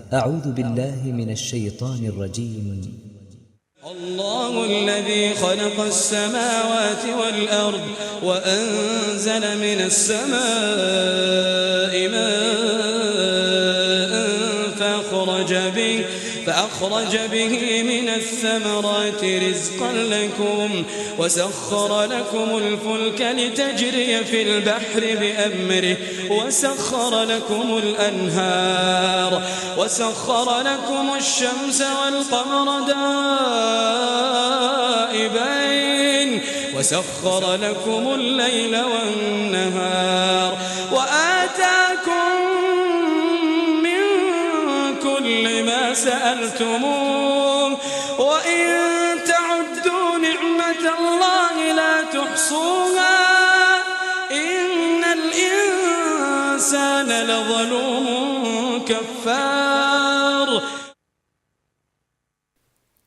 أعوذ بالله من الشيطان الرجيم. الله الذي خلق السماوات والأرض وأنزل من السماء ماء فأخرج به من الثمرات رزقا لكم وسخر لكم الفلك لتجري في البحر بأمره وسخر لكم الأنهار وسخر لكم الشمس والقمر دائبين وسخر لكم الليل والنهار وآتاكم من كل ما سألتموه وإن تعدوا نعمة الله لا تحصوها إن الإنسان لظلوم كفار.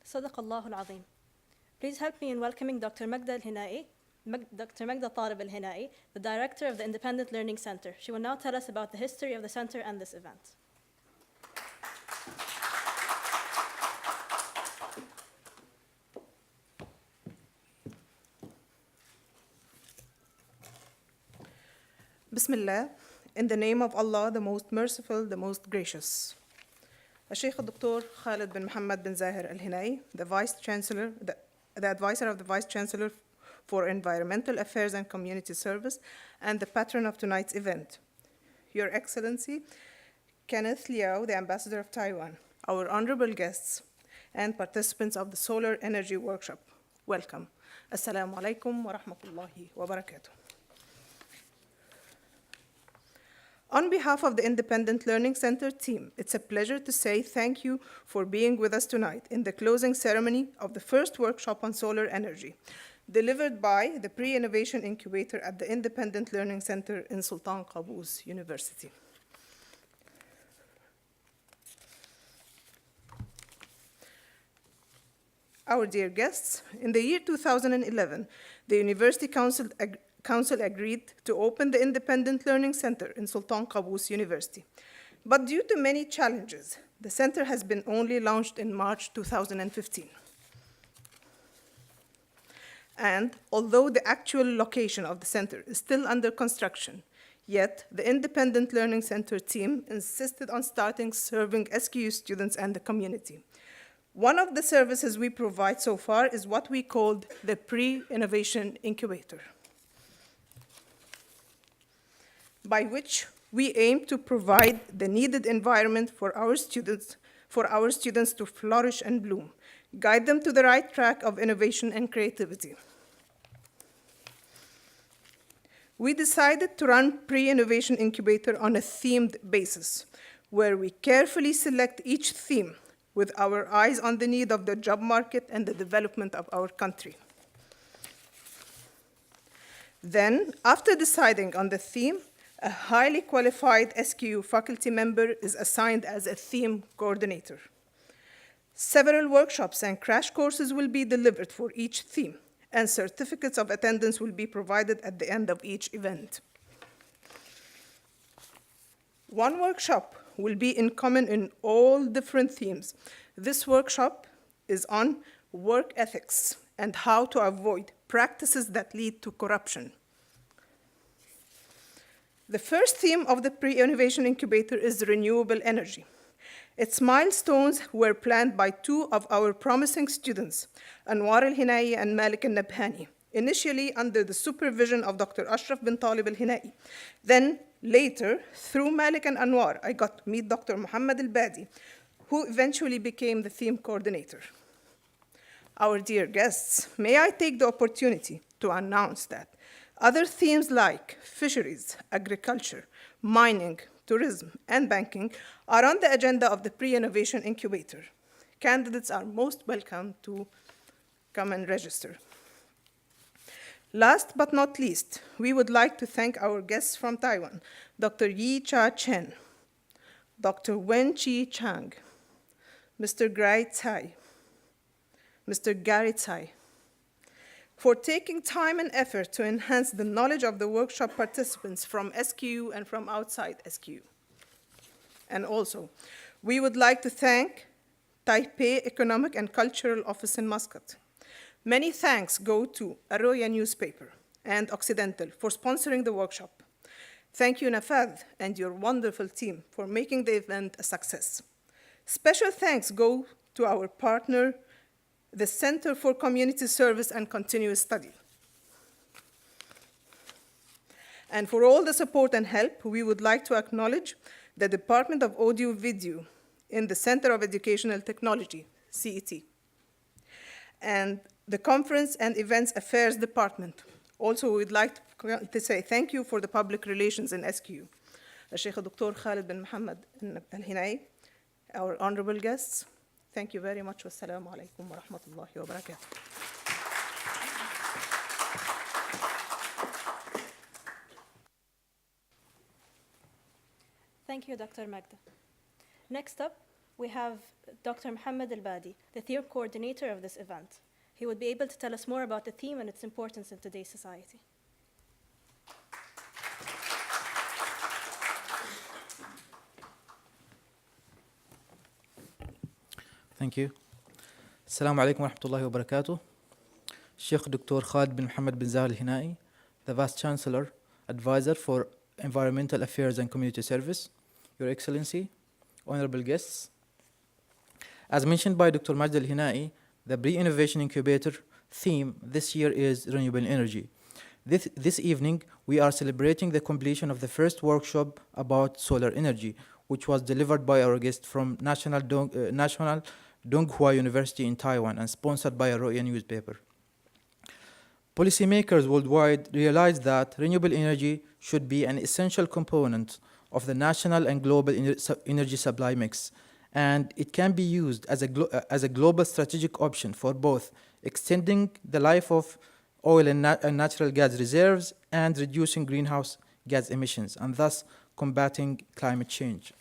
صدق الله العظيم. Please help me in welcoming Dr. Magda Talib al-Hinai, the director of the Independent Learning Center. She will now tell us about the history of the center and this event. Bismillah, in the name of Allah, the most merciful, the most gracious. Sheikh Dr. Khalid bin Muhammad bin Zahir al-Hinai, the advisor of the Vice Chancellor for Environmental Affairs and Community Service, and the patron of tonight's event. Your Excellency, Kenneth Liao, the Ambassador of Taiwan, our honorable guests, and participants of the Solar Energy Workshop, welcome. Assalamu alaikum wa rahmatullahi wa barakatuh. On behalf of the Independent Learning Center team, it's a pleasure to say thank you for being with us tonight in the closing ceremony of the first workshop on solar energy, delivered by the Pre-Innovation Incubator at the Independent Learning Center in Sultan Qaboos University. Our dear guests, in the year 2011, the University Council agreed to open the Independent Learning Center in Sultan Qaboos University. But due to many challenges, the center has been only launched in March 2015. And although the actual location of the center is still under construction, yet the Independent Learning Center team insisted on starting serving SQU students and the community. One of the services we provide so far is what we called the Pre-Innovation Incubator, by which we aim to provide the needed environment for our students to flourish and bloom, guide them to the right track of innovation and creativity. We decided to run Pre-Innovation Incubator on a themed basis, where we carefully select each theme with our eyes on the need of the job market and the development of our country. Then, after deciding on the theme, a highly qualified SQU faculty member is assigned as a theme coordinator. Several workshops and crash courses will be delivered for each theme, and certificates of attendance will be provided at the end of each event. One workshop will be in common in all different themes. This workshop is on work ethics and how to avoid practices that lead to corruption. The first theme of the Pre-Innovation Incubator is renewable energy. Its milestones were planned by two of our promising students, Anwar al-Hinai and Malik al-Nabhani, initially under the supervision of Dr. Ashraf bin Talib al-Hinai. Then, later, through Malik and Anwar, I got to meet Dr. Muhammad al-Badi, who eventually became the theme coordinator. Our dear guests, may I take the opportunity to announce that other themes like fisheries, agriculture, mining, tourism, and banking are on the agenda of the Pre-Innovation Incubator. Candidates are most welcome to come and register. Last but not least, we would like to thank our guests from Taiwan, Dr. Yi Cha Chen, Dr. Wen Chi Chang, Mr. Grai Tsai, Mr. Gary Tsai, for taking time and effort to enhance the knowledge of the workshop participants from SQU and from outside SQU. And also, We would like to thank Taipei Economic and Cultural Office in Muscat. Many thanks go to Arroya newspaper and Occidental for sponsoring the workshop. Thank you, Nafad, and your wonderful team for making the event a success. Special thanks go to our partner, the Center for Community Service and Continuous Study. And for all the support and help, we would like to acknowledge the Department of Audio Video in the Center of Educational Technology, CET, and the Conference and Events Affairs Department. Also, we would like to say thank you for the public relations in SQ. Sheikh Dr. Khalid bin Mohammed Al-Hinai, our honorable guests, thank you very much. Wassalamu alaikum wa rahmatullahi wa barakatuh. Thank you, Dr. Magda. Next up, we have Dr. Mohammed Al-Badi, the theme coordinator of this event. He would be able to tell us more about the theme and its importance in today's society. Thank you. Assalamu alaikum wa rahmatullahi wa barakatuh. Sheikh Dr. Khalid bin Mohammed bin Zahar Al-Hinai, the Vice Chancellor, Advisor for Environmental Affairs and Community Service, Your Excellency, honorable guests. As mentioned by Dr. Majd Al-Hinai, the Pre-Innovation Incubator theme this year is renewable energy. This evening, we are celebrating the completion of the first workshop about solar energy, which was delivered by our guest from National Donghua University in Taiwan and sponsored by a Arroya newspaper. Policymakers worldwide realize that renewable energy should be an essential component of the national and global energy supply mix, and it can be used as a global strategic option for both extending the life of oil and natural gas reserves and reducing greenhouse gas emissions, and thus combating climate change.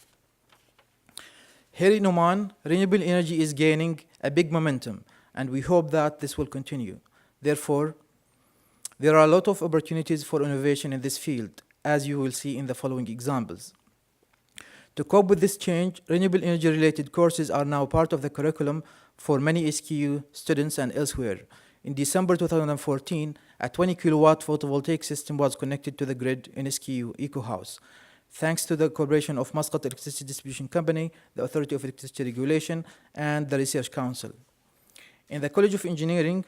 Here in Oman, renewable energy is gaining a big momentum, and we hope that this will continue. Therefore, there are a lot of opportunities for innovation in this field, as you will see in the following examples. To cope with this change, renewable energy-related courses are now part of the curriculum for many SKU students and elsewhere. In December 2014, a 20-kilowatt photovoltaic system was connected to the grid in SKU Eco House, thanks to the cooperation of Muscat Electricity Distribution Company, the Authority of Electricity Regulation, and the Research Council. In the College of Engineering,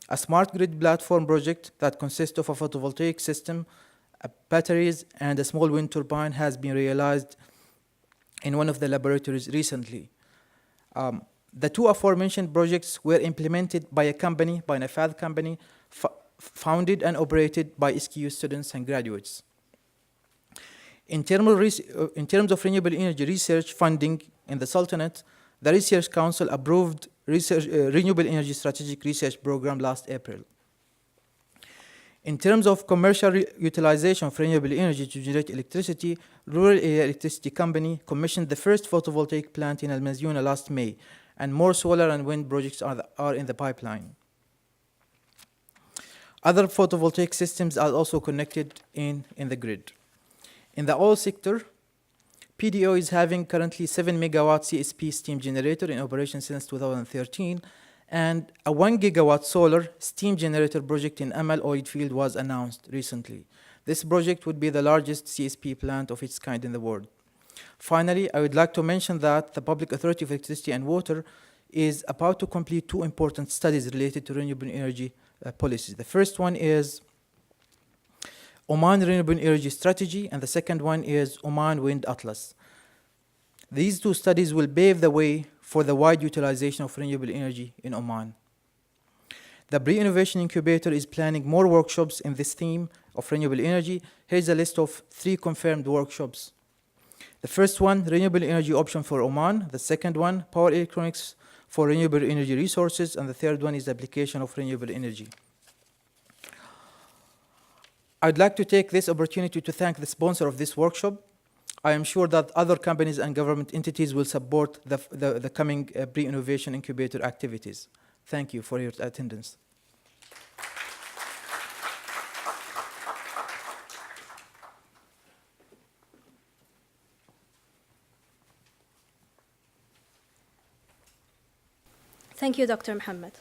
a smart grid platform project that consists of a photovoltaic system, batteries, and a small wind turbine has been realized in one of the laboratories recently. The two aforementioned projects were implemented by a company, by an Nafad company, founded and operated by SKU students and graduates. In terms of renewable energy research funding in the Sultanate, the Research Council approved Renewable Energy Strategic Research Program last April. In terms of commercial utilization of renewable energy to generate electricity, Rural Area Electricity Company commissioned the first photovoltaic plant in Al Mazyouna last May, and more solar and wind projects are in the pipeline. Other photovoltaic systems are also connected in the grid. In the oil sector, PDO is having currently 7 megawatt CSP steam generator in operation since 2013, and a 1 gigawatt solar steam generator project in Amal oil field was announced recently. This project would be the largest CSP plant of its kind in the world. Finally, I would like to mention that the Public Authority of Electricity and Water is about to complete two important studies related to renewable energy policies. The first one is Oman Renewable Energy Strategy, and the second one is Oman Wind Atlas. These two studies will pave the way for the wide utilization of renewable energy in Oman. The Pre-Innovation Incubator is planning more workshops in this theme of renewable energy. Here's a list of 3 confirmed workshops. The first one, renewable energy option for Oman. The second one, power electronics for renewable energy resources. And the third one is application of renewable energy. I'd like to take this opportunity to thank the sponsor of this workshop. I am sure that other companies and government entities will support the coming Pre-Innovation Incubator activities. Thank you for your attendance. Thank you, Dr. Mohammed.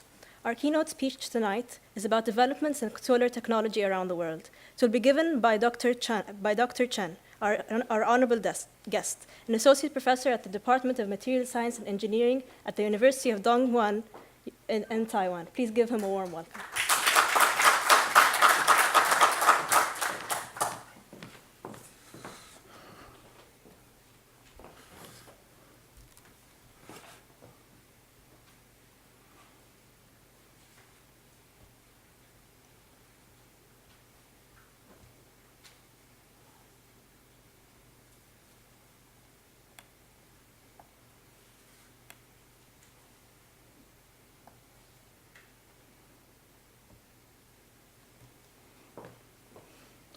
Our keynote speech tonight is about developments in solar technology around the world. It will be given by Dr. Chen, our honorable guest, an associate professor at the Department of Material Science and Engineering at the University of Dongguan in Taiwan. Please give him a warm welcome.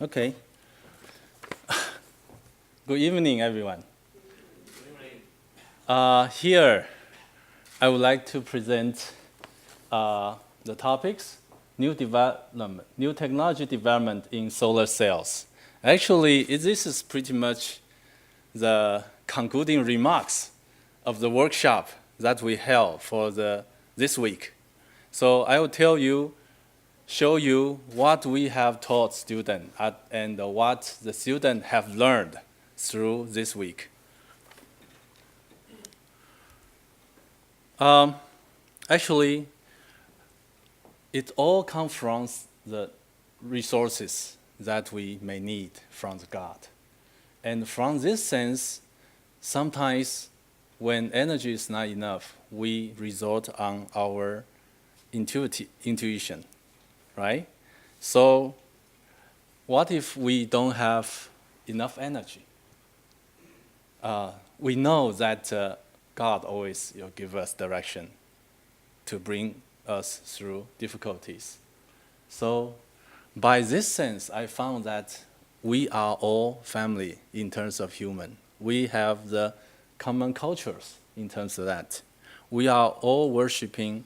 Okay. Good evening, everyone. Here, I would like to present the topics, new technology development in solar cells. Actually, this is pretty much the concluding remarks of the workshop that we held for this week. So I will show you what we have taught students and what the students have learned through this week. Actually, it all comes from the resources that we may need from God. And from this sense, sometimes when energy is not enough, we resort on our intuition. Right? So what if we don't have enough energy? We know that God always give us direction to bring us through difficulties. So by this sense, I found that we are all family in terms of human. We have the common cultures in terms of that. We are all worshiping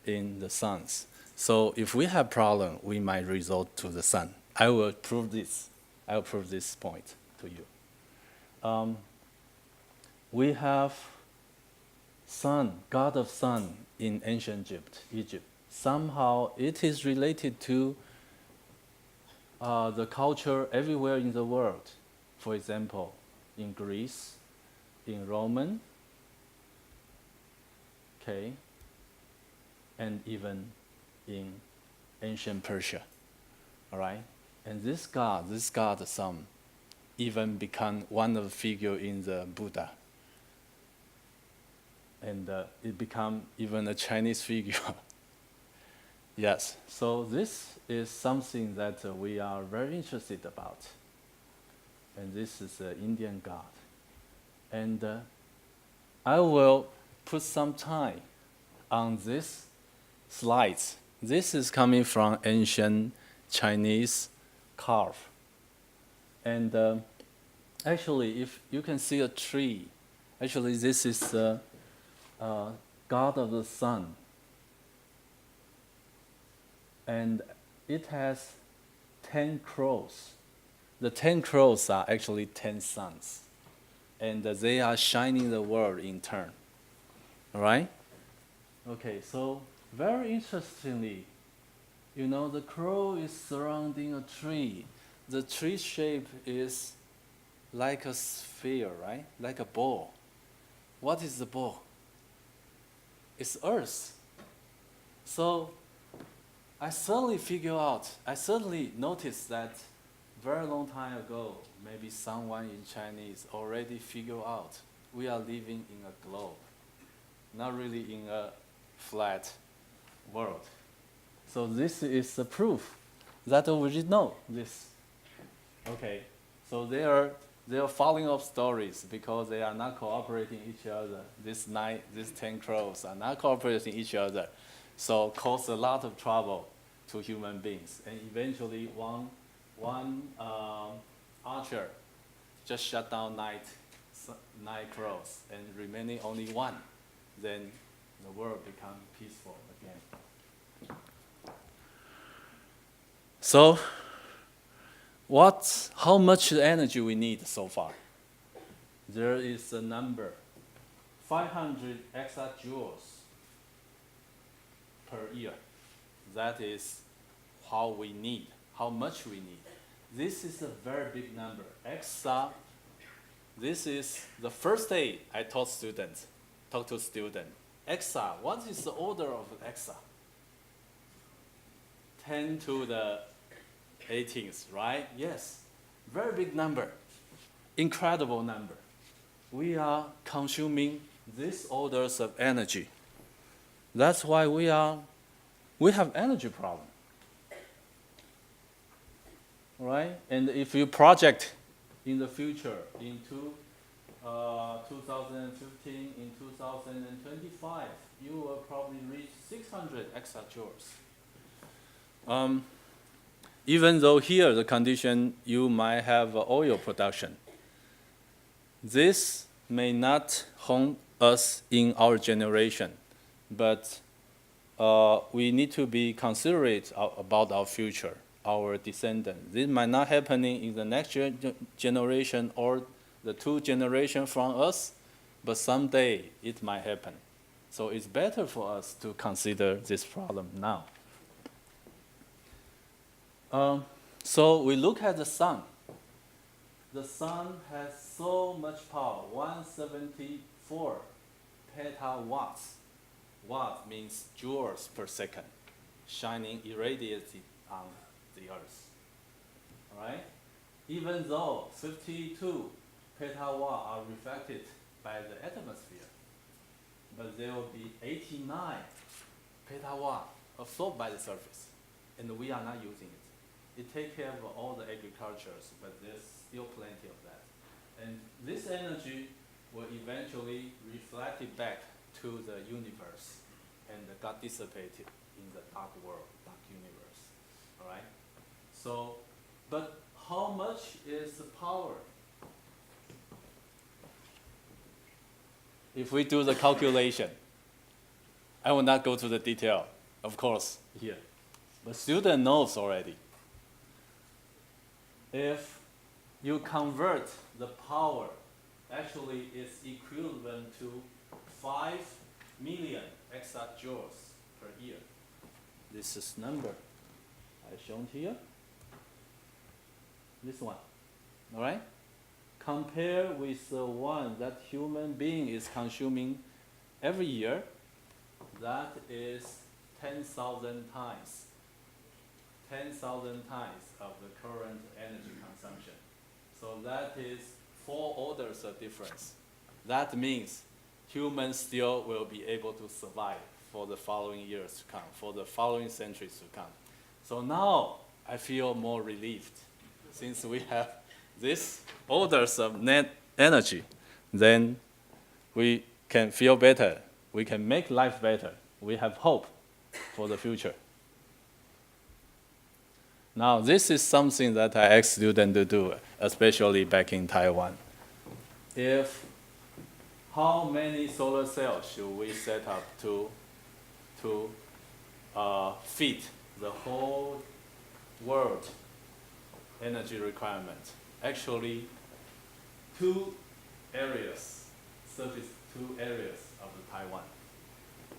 in the suns. So if we have problem, we might resort to the sun. I will prove this. I will prove this point to you. We have sun, god of sun in ancient Egypt. Somehow it is related to the culture everywhere in the world. For example, in Greece, in Roman, okay, and even in ancient Persia, all right? And this god, the sun, even become one of the figure in the Buddha. And it become even a Chinese figure. Yes, so this is something that we are very interested about. And this is the Indian god. And I will put some time on this slides. This is coming from ancient Chinese carve. And actually, if you can see a tree, actually this is the god of the sun. And it has 10 crows. The 10 crows are actually 10 suns. And they are shining the world in turn. All right? Okay, so very interestingly, you know, the crow is surrounding a tree. The tree shape is like a sphere, right? Like a ball. What is the ball? It's Earth. So I suddenly noticed that very long time ago, maybe someone in Chinese already figured out we are living in a globe, not really in a flat world. So this is a proof that we did know this. Okay, so they are following up stories because they are not cooperating each other. These 10 crows are not cooperating each other, so cause a lot of trouble to human beings. And eventually, one archer just shut down nine crows, and remaining only one. Then the world become peaceful again. So, how much energy we need so far? There is a number, 500 exajoules per year. That is how we need, how much we need. This is a very big number. Exa, this is the first day I talk to students. Exa, what is the order of exa? 10 to the 18th, right? Yes, very big number, incredible number. We are consuming these orders of energy. That's why we have energy problem, right? And if you project in the future into 2015, in 2025, you will probably reach 600 exajoules. Even though here the condition you might have oil production, this may not harm us in our generation, but we need to be considerate about our future, our descendants. This might not happen in the next generation or the 2 generations from us, but someday it might happen. So it's better for us to consider this problem now. So we look at the sun. The sun has so much power, 174 petawatts. Watt means joules per second, shining irradiated on the earth. All right? Even though 52 petawatt are reflected by the atmosphere, but there will be 89 petawatt absorbed by the surface, and we are not using it. It takes care of all the agricultures, but there's still plenty of that. And this energy will eventually reflect it back to the universe and got dissipated in the dark world, dark universe. All right? So, but how much is the power? If we do the calculation, I will not go to the detail, of course, here. But student knows already. If you convert the power, actually it's equivalent to 5 million exajoules per year. This is number I shown here. This one, all right? Compare with the one that human being is consuming every year. That is 10,000 times. 10,000 times of the current energy consumption. So that is 4 orders of difference. That means humans still will be able to survive for the following years to come, for the following centuries to come. So now I feel more relieved. Since we have these orders of net energy, then we can feel better. We can make life better. We have hope for the future. Now, this is something that I ask students to do, especially back in Taiwan. How many solar cells should we set up to feed the whole world energy requirement? Actually, 2 areas of the Taiwan.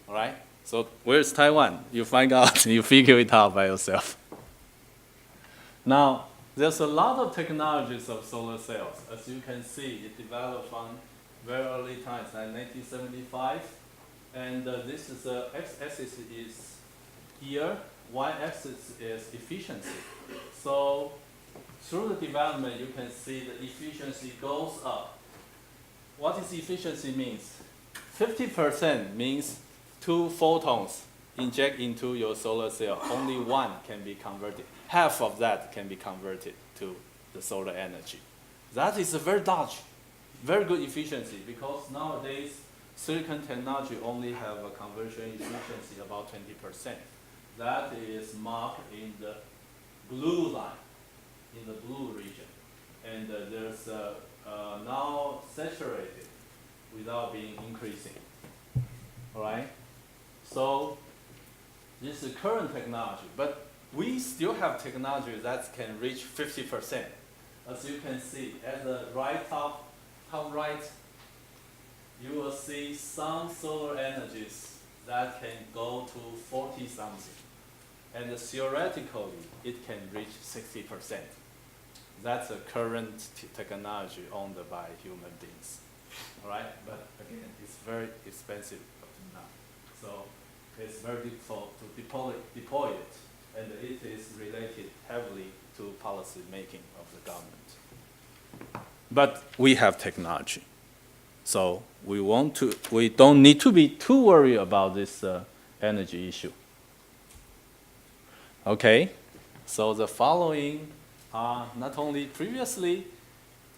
All right? So where's Taiwan? You find out, you figure it out by yourself. Now, there's a lot of technologies of solar cells. As you can see, it developed from very early times, like 1975. And this is the x-axis is here, y-axis is efficiency. So through the development, you can see the efficiency goes up. What is efficiency means? 50% means 2 photons inject into your solar cell. Only 1 can be converted. Half of that can be converted to the solar energy. That is a very large, very good efficiency, because nowadays silicon technology only have a conversion efficiency about 20%. That is marked in the blue line, in the blue region. And there's now saturated without being increasing. All right? So this is current technology, but we still have technology that can reach 50%. As you can see, at the top right, you will see some solar energies that can go to 40 something. And theoretically, it can reach 60%. That's a current technology owned by human beings. All right, but again, it's very expensive up to now. So it's very difficult to deploy it, and it is related heavily to policy making of the government. But we have technology. So we don't need to be too worried about this energy issue. Okay, so the following are not only previously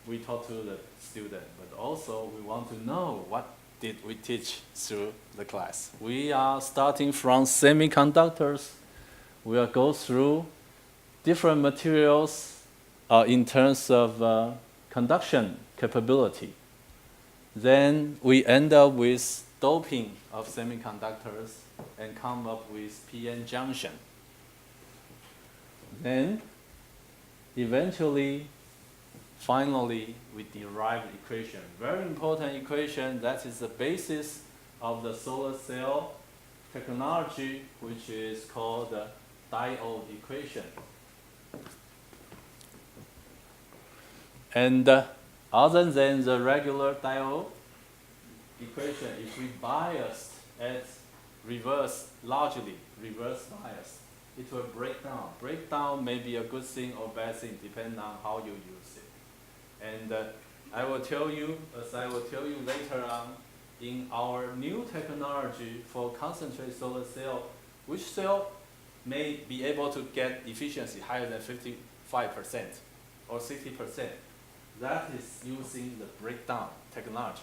we taught to the student, but also we want to know what did we teach through the class. We are starting from semiconductors. We will go through different materials in terms of conduction capability. Then we end up with doping of semiconductors and come up with p-n junction. Then eventually, finally, we derive equation. Very important equation that is the basis of the solar cell technology, which is called the diode equation. And other than the regular diode equation, if we biased at largely reverse bias, it will break down. Breakdown may be a good thing or bad thing, depending on how you use it. And I will tell you, as I will tell you later on, in our new technology for concentrated solar cell, which cell may be able to get efficiency higher than 55% or 60%. That is using the breakdown technology.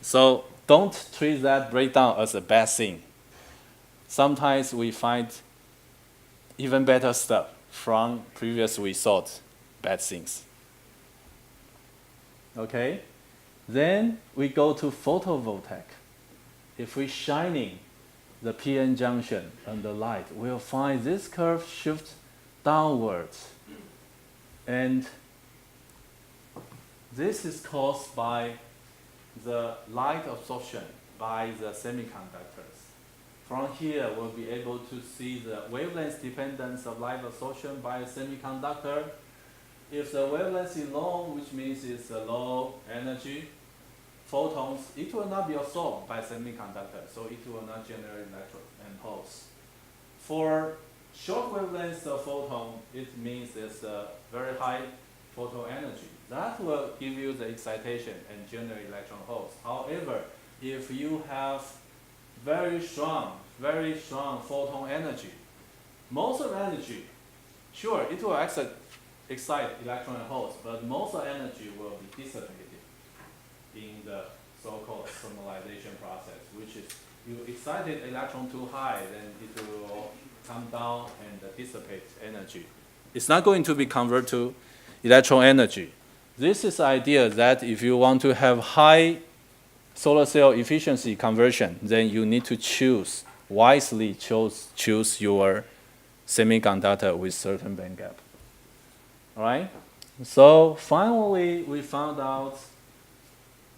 So don't treat that breakdown as a bad thing. Sometimes we find even better stuff from previous we thought bad things. Okay? Then we go to photovoltaic. If we shining the p-n junction under light, we'll find this curve shift downwards. And this is caused by the light absorption by the semiconductors. From here, we'll be able to see the wavelength dependence of light absorption by a semiconductor. If the wavelength is low, which means it's a low energy, photons, it will not be absorbed by semiconductor, so it will not generate electron and holes. For short wavelengths of photon, it means it's a very high photon energy. That will give you the excitation and generate electron holes. However, if you have very strong photon energy, most of energy, sure, it will excite electron and holes, but most of energy will be dissipated in the so-called thermalization process, which is you excited electron too high, then it will come down and dissipate energy. It's not going to be converted to electron energy. This is the idea that if you want to have high solar cell efficiency conversion, then you need to wisely choose your semiconductor with certain band gap. All right? So finally, we found out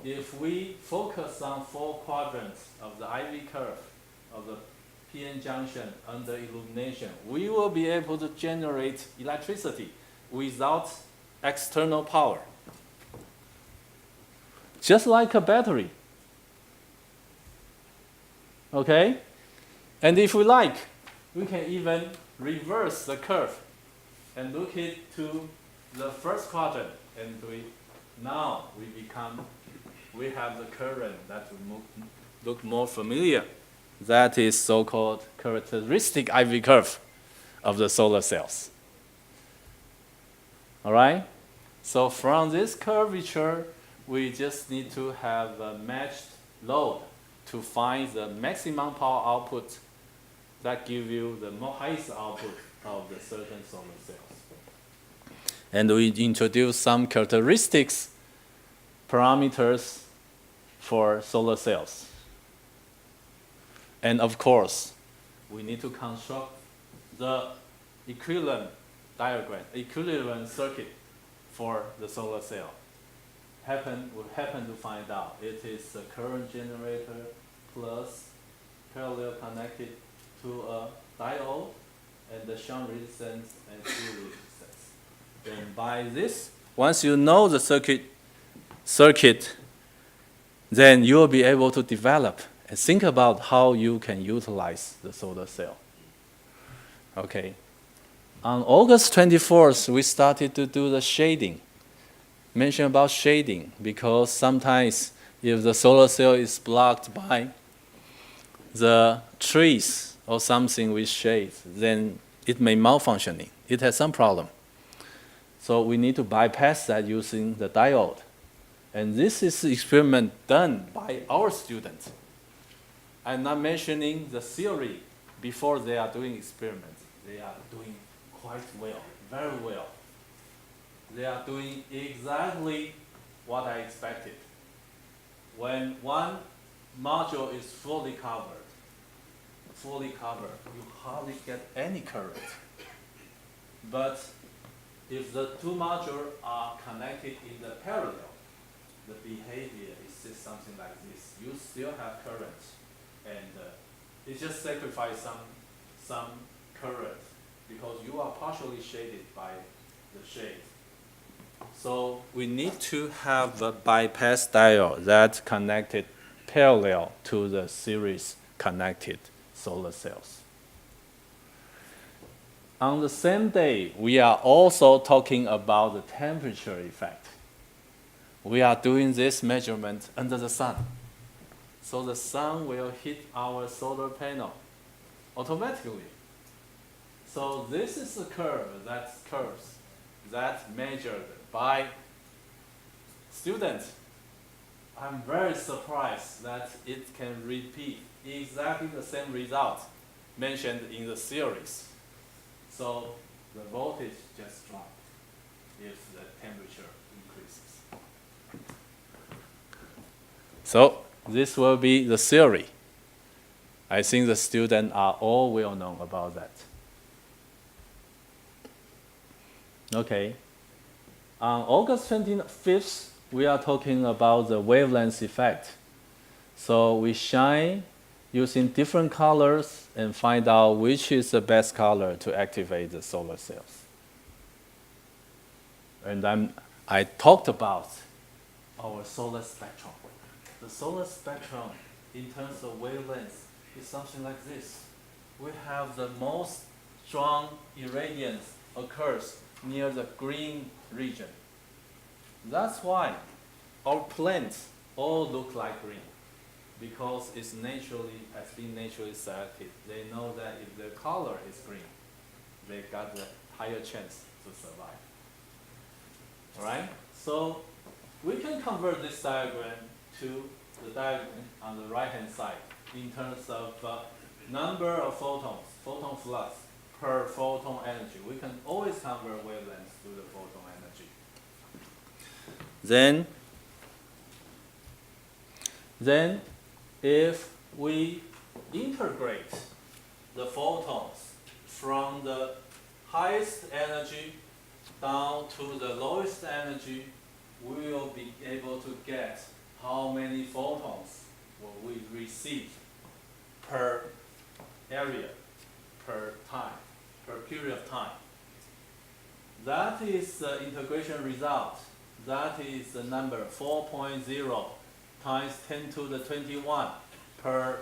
if we focus on 4 quadrants of the IV curve of the p-n junction under illumination, we will be able to generate electricity without external power. Just like a battery. Okay? And if we like, we can even reverse the curve and look it to the first quadrant, and we have the current that will look more familiar. That is so-called characteristic IV curve of the solar cells. All right? So from this curvature, we just need to have a matched load to find the maximum power output that give you the highest output of the certain solar cells. And we introduce some characteristics, parameters for solar cells. And of course, we need to construct the equivalent diagram, equivalent circuit for the solar cell. We happen to find out it is a current generator plus parallel connected to a diode and the shunt resistance and series resistance. Then by this, once you know the circuit, then you will be able to develop and think about how you can utilize the solar cell. Okay. On August 24th, we started to do the shading. Mention about shading because sometimes if the solar cell is blocked by the trees or something with shade, then it may malfunctioning. It has some problem. So we need to bypass that using the diode. And this is an experiment done by our students. I'm not mentioning the theory before they are doing experiments. They are doing quite well, very well. They are doing exactly what I expected. When one module is fully covered, you hardly get any current. But if the two modules are connected in the parallel, the behavior is something like this. You still have current, and it just sacrifices some current because you are partially shaded by the shade. So we need to have a bypass diode that connected parallel to the series connected solar cells. On the same day, we are also talking about the temperature effect. We are doing this measurement under the sun. So the sun will hit our solar panel automatically. So this is the curve that measured by students. I'm very surprised that it can repeat exactly the same result mentioned in the series. So the voltage just dropped if the temperature increases. So this will be the theory. I think the students are all well known about that. Okay. On August 25th, we are talking about the wavelength effect. So we shine using different colors and find out which is the best color to activate the solar cells. And I talked about our solar spectrum. The solar spectrum in terms of wavelength is something like this. We have the most strong irradiance occurs near the green region. That's why our plants all look like green, because it's has been naturally selected. They know that if the color is green, they got the higher chance to survive. All right? So we can convert this diagram to the diagram on the right-hand side in terms of number of photons, photon flux per photon energy. We can always convert wavelengths to the photon energy. Then if we integrate the photons from the highest energy down to the lowest energy, we will be able to get how many photons will we receive per area, per time, per period of time. That is the integration result. That is the number 4.0 times 10 to the 21 per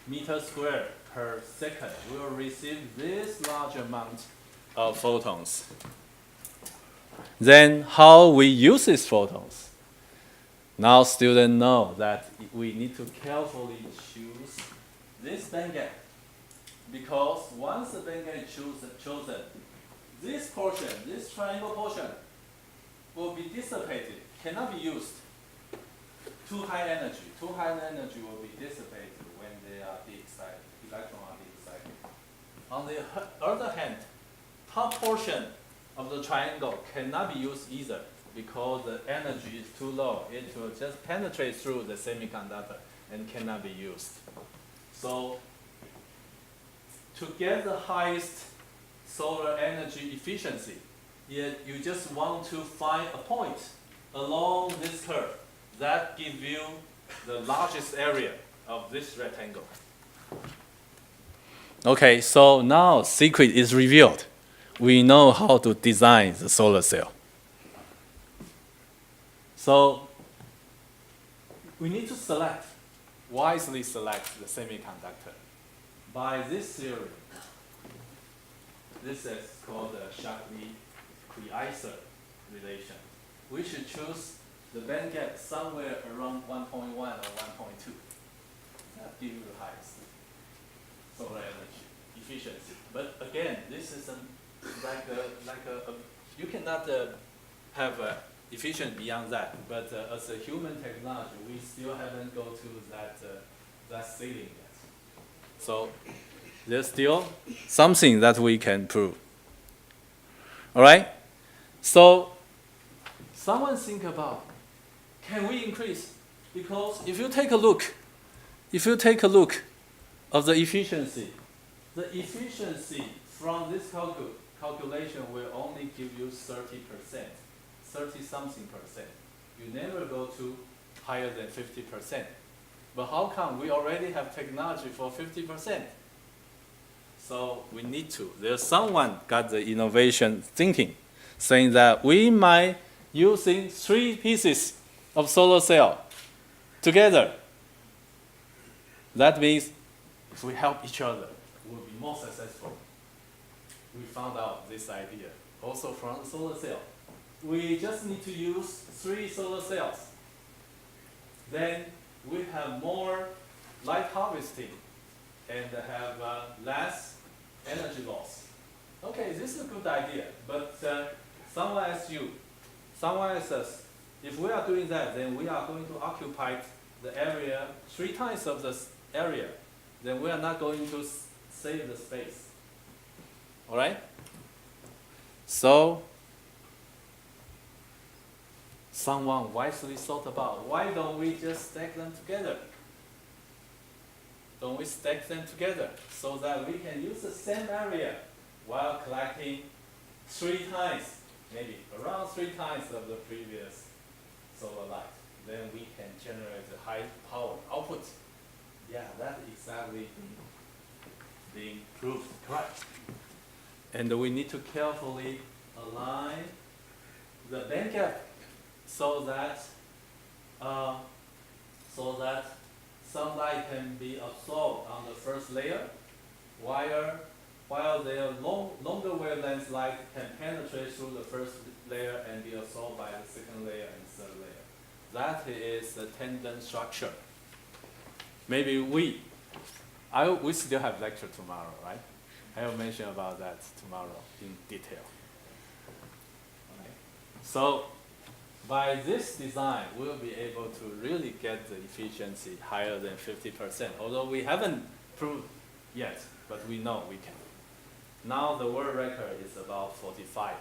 meter squared per second. We will receive this large amount of photons. Then how we use these photons? Now students know that we need to carefully choose this bandgap, because once the bandgap is chosen, this portion, this triangle portion, will be dissipated, cannot be used. Too high energy will be dissipated when they are de-excited, electrons are de-excited. On the other hand, top portion of the triangle cannot be used either, because the energy is too low. It will just penetrate through the semiconductor and cannot be used. So to get the highest solar energy efficiency, you just want to find a point along this curve that gives you the largest area of this rectangle. Okay, so now secret is revealed. We know how to design the solar cell. So we need to wisely select the semiconductor. By this theory, this is called the Shockley-Queisser relation. We should choose the band gap somewhere around 1.1 or 1.2. That gives you the highest solar energy efficiency. But again, this is you cannot have efficient beyond that. But as a human technology, we still haven't go to that ceiling yet. So there's still something that we can prove. All right? So someone think about, can we increase? Because if you take a look of the efficiency from this calculation will only give you 30%, 30-something percent. You never go to higher than 50%. But how come we already have technology for 50%? So we need to. There's someone got the innovation thinking, saying that we might using 3 pieces of solar cell together. That means if we help each other, we'll be more successful. We found out this idea also from the solar cell. We just need to use 3 solar cells. Then we have more light harvesting and have less energy loss. Okay, this is a good idea, but someone asks us, if we are doing that, then we are going to occupy the area 3 times of this area. Then we are not going to save the space. All right? So someone wisely thought about, why don't we just stack them together? Don't we stack them together so that we can use the same area while collecting 3 times, maybe around 3 times of the previous solar light. Then we can generate a high power output. Yeah, that exactly being proved correct. And we need to carefully align the band gap so that sunlight can be absorbed on the first layer, while their longer wavelength light can penetrate through the first layer and be absorbed by the second layer and third layer. That is the tandem structure. Maybe we still have lecture tomorrow, right? I will mention about that tomorrow in detail. Okay. So by this design, we'll be able to really get the efficiency higher than 50%, although we haven't proved yet, but we know we can. Now the world record is about 45%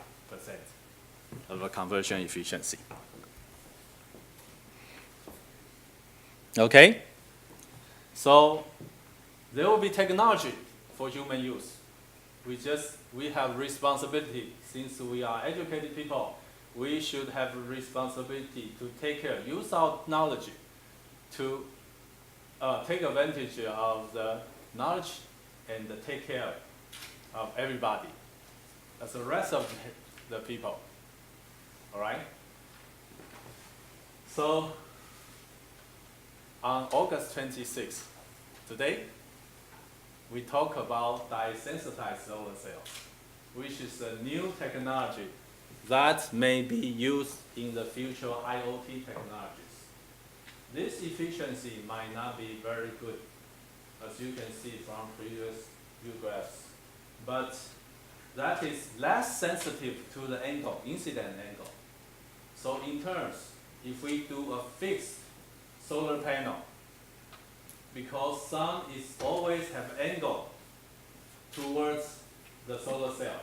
of a conversion efficiency. Okay? So there will be technology for human use. We have responsibility. Since we are educated people, we should have a responsibility to take care, use our knowledge to take advantage of the knowledge and take care of everybody. That's the rest of the people. All right? So on August 26th, today, we talk about dye-sensitized solar cells, which is a new technology that may be used in the future IoT technologies. This efficiency might not be very good, as you can see from previous view graphs, but that is less sensitive to the angle, incident angle. So in terms, if we do a fixed solar panel, because sun is always have angle towards the solar cell.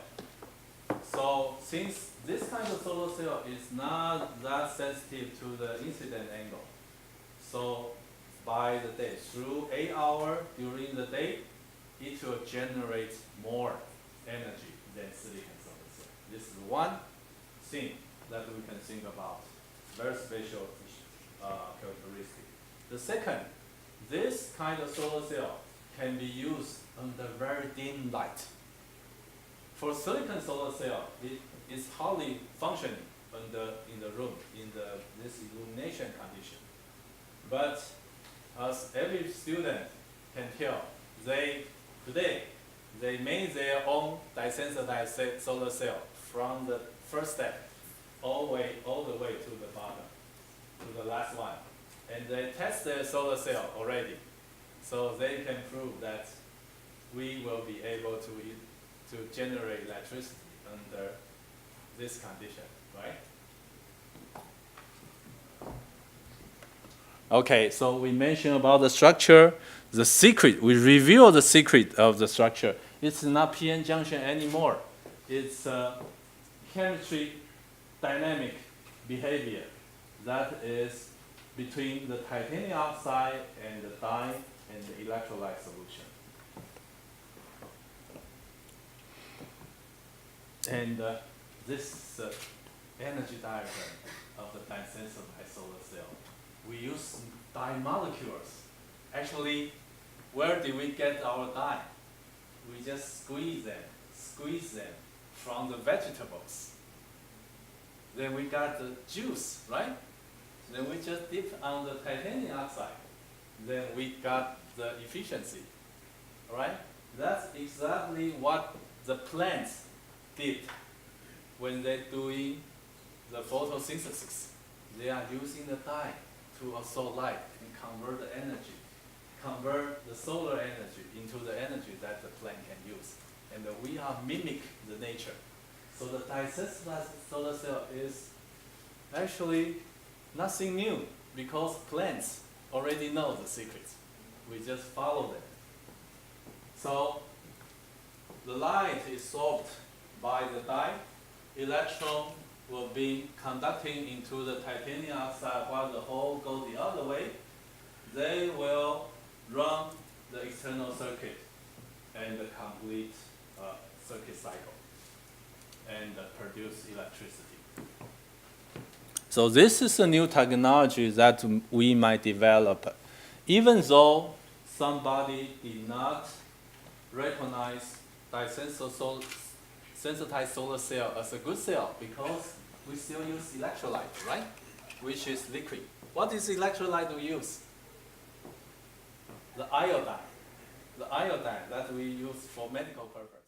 So since this kind of solar cell is not that sensitive to the incident angle, so by the day, through 8 hours during the day, it will generate more energy than silicon solar cell. This is one thing that we can think about, very special characteristic. The second, this kind of solar cell can be used under very dim light. For silicon solar cell, it is hardly functioning in the room, in this illumination condition. But as every student can tell, today they made their own desensitized solar cell from the first step all the way to the bottom, to the last one. And they test their solar cell already. So they can prove that we will be able to generate electricity under this condition, right? Okay, so we mentioned about the structure, the secret. We reveal the secret of the structure. It's not p-n junction anymore. It's chemistry dynamic behavior that is between the titanium oxide and the dye and the electrolyte solution. And this is the energy diagram of the desensitized solar cell. We use dye molecules. Actually, where do we get our dye? We just squeeze them from the vegetables. Then we got the juice, right? Then we just dip on the titanium oxide. Then we got the efficiency, all right? That's exactly what the plants did when they're doing the photosynthesis. They are using the dye to absorb light and convert the energy, convert the solar energy into the energy that the plant can use. And we are mimic the nature. So the desensitized solar cell is actually nothing new because plants already know the secrets. We just follow them. So the light is soaked by the dye. Electron will be conducting into the titanium oxide while the hole goes the other way. They will run the external circuit and complete circuit cycle and produce electricity. So this is a new technology that we might develop. Even though somebody did not recognize sensitized solar cell as a good cell because we still use electrolyte, right? Which is liquid. What is electrolyte we use? The iodine. The iodine that we use for medical purpose.